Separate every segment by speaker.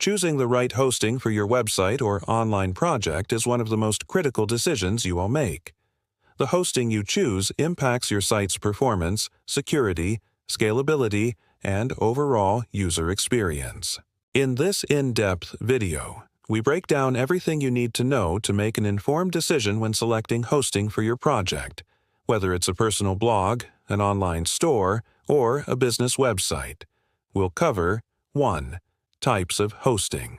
Speaker 1: Choosing the right hosting for your website or online project is one of the most critical decisions you will make. The hosting you choose impacts your site's performance, security, scalability, and overall user experience. In this in-depth video, we break down everything you need to know to make an informed decision when selecting hosting for your project, whether it's a personal blog, an online store, or a business website. We'll cover 1. Types of hosting.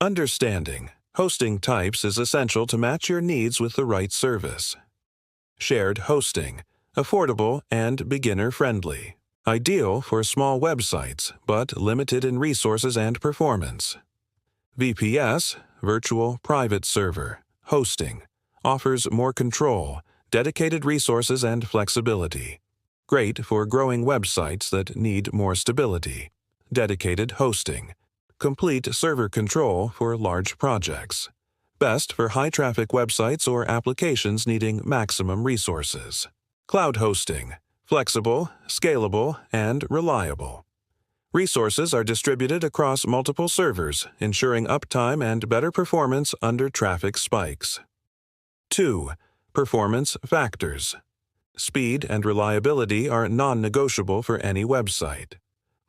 Speaker 1: Understanding hosting types is essential to match your needs with the right service. Shared hosting, affordable and beginner-friendly. Ideal for small websites, but limited in resources and performance. VPS, Virtual Private Server, hosting, offers more control, dedicated resources, and flexibility. Great for growing websites that need more stability. Dedicated hosting, complete server control for large projects. Best for high-traffic websites or applications needing maximum resources. Cloud hosting, flexible, scalable, and reliable. Resources are distributed across multiple servers, ensuring uptime and better performance under traffic spikes. 2. Performance factors. Speed and reliability are non-negotiable for any website.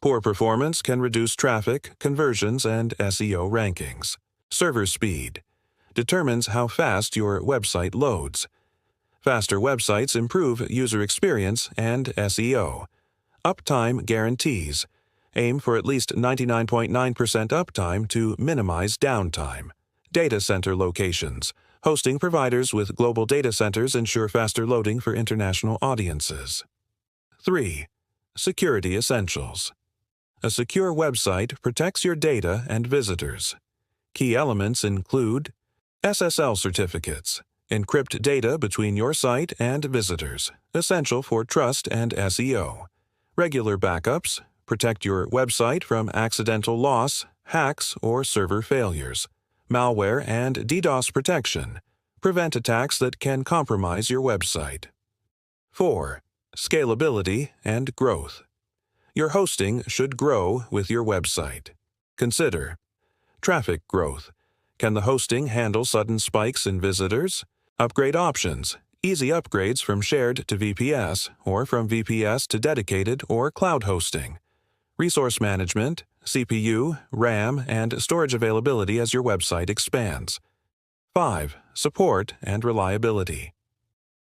Speaker 1: Poor performance can reduce traffic, conversions, and SEO rankings. Server speed determines how fast your website loads. Faster websites improve user experience and SEO. Uptime guarantees. Aim for at least 99.9% uptime to minimize downtime. Data center locations. Hosting providers with global data centers ensure faster loading for international audiences. 3. Security essentials. A secure website protects your data and visitors. Key elements include SSL certificates. Encrypt data between your site and visitors, essential for trust and SEO. Regular backups. Protect your website from accidental loss, hacks, or server failures. Malware and DDoS protection. Prevent attacks that can compromise your website. 4. Scalability and growth. Your hosting should grow with your website. Consider traffic growth. Can the hosting handle sudden spikes in visitors? Upgrade options. Easy upgrades from shared to VPS or from VPS to dedicated or cloud hosting. Resource management, CPU, RAM, and storage availability as your website expands. 5. Support and reliability.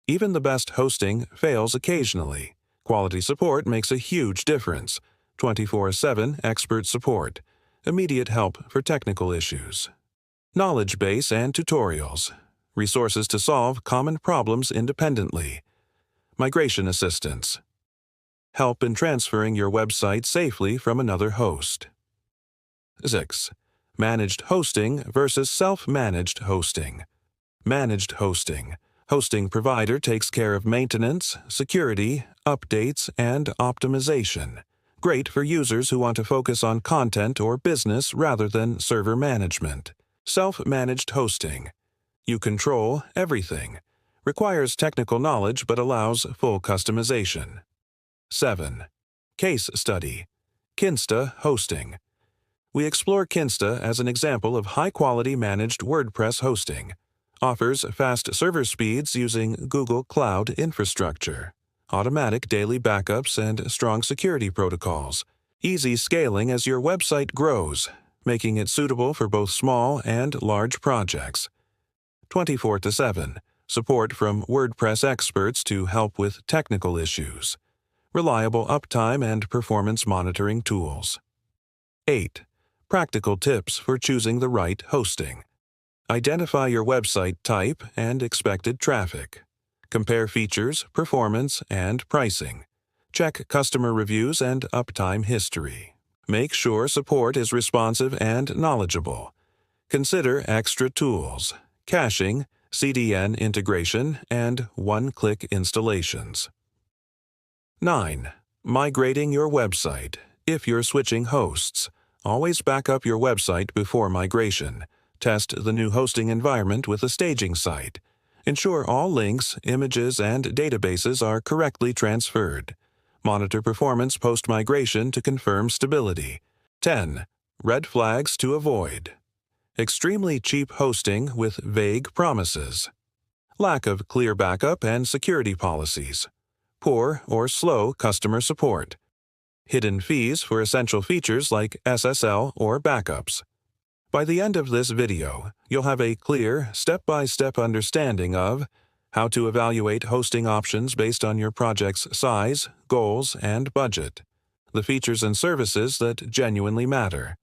Speaker 1: Even the best hosting fails occasionally. Quality support makes a huge difference. 24/7 expert support. Immediate help for technical issues. Knowledge base and tutorials. Resources to solve common problems independently. Migration assistance. Help in transferring your website safely from another host. 6. Managed hosting versus self-managed hosting. Managed hosting. Hosting provider takes care of maintenance, security, updates, and optimization. Great for users who want to focus on content or business rather than server management. Self-managed hosting. You control everything. Requires technical knowledge but allows full customization. 7. Case study. Kinsta hosting. We explore Kinsta as an example of high-quality managed WordPress hosting. Offers fast server speeds using Google Cloud infrastructure, automatic daily backups, and strong security protocols. Easy scaling as your website grows, making it suitable for both small and large projects. 24/7. Support from WordPress experts to help with technical issues. Reliable uptime and performance monitoring tools. 8. Practical tips for choosing the right hosting. Identify your website type and expected traffic. Compare features, performance, and pricing. Check customer reviews and uptime history. Make sure support is responsive and knowledgeable. Consider extra tools, caching, CDN integration, and one-click installations. 9. Migrating your website. If you're switching hosts, always back up your website before migration. Test the new hosting environment with a staging site. Ensure all links, images, and databases are correctly transferred. Monitor performance post-migration to confirm stability. 10. Red flags to avoid. Extremely cheap hosting with vague promises. Lack of clear backup and security policies. Poor or slow customer support. Hidden fees for essential features like SSL or backups. By the end of this video, you'll have a clear, step-by-step understanding of how to evaluate hosting options based on your project's size, goals, and budget, the features and services that genuinely matter,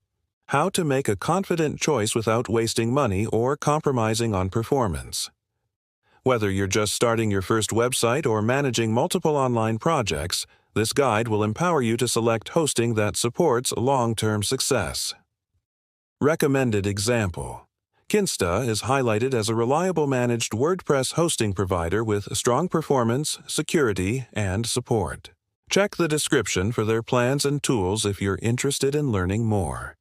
Speaker 1: how to make a confident choice without wasting money or compromising on performance. Whether you're just starting your first website or managing multiple online projects, this guide will empower you to select hosting that supports long-term success. Recommended example. Kinsta is highlighted as a reliable managed WordPress hosting provider with strong performance, security, and support. Check the description for their plans and tools if you're interested in learning more.